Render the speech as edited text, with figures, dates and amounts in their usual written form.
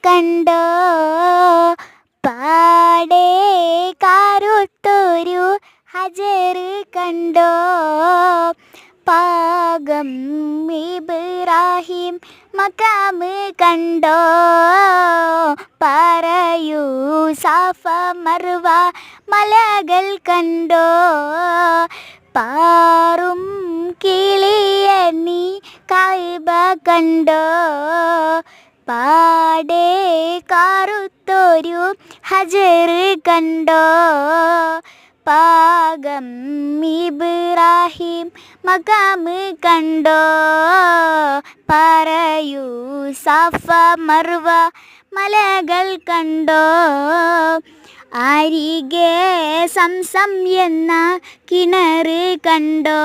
കണ്ടോ പാടേ കാറുത്തൊരു ഹജർ കണ്ടോ പാകം ഇബ്രാഹിം മക്കാമ് കണ്ടോ പറയൂ സഫ മർവ മലകൾ കണ്ടോ പാറും കിളിയണി കഅബ കണ്ടോ പാടേ കാറുത്തൊരു ഹജർ കണ്ടോ പാകം ഇബ്രാഹിം മഖാമ് കണ്ടോ പറയൂ സഫ മർവ മലകൾ കണ്ടോ അരികെ സംസം എന്ന കിണറ് കണ്ടോ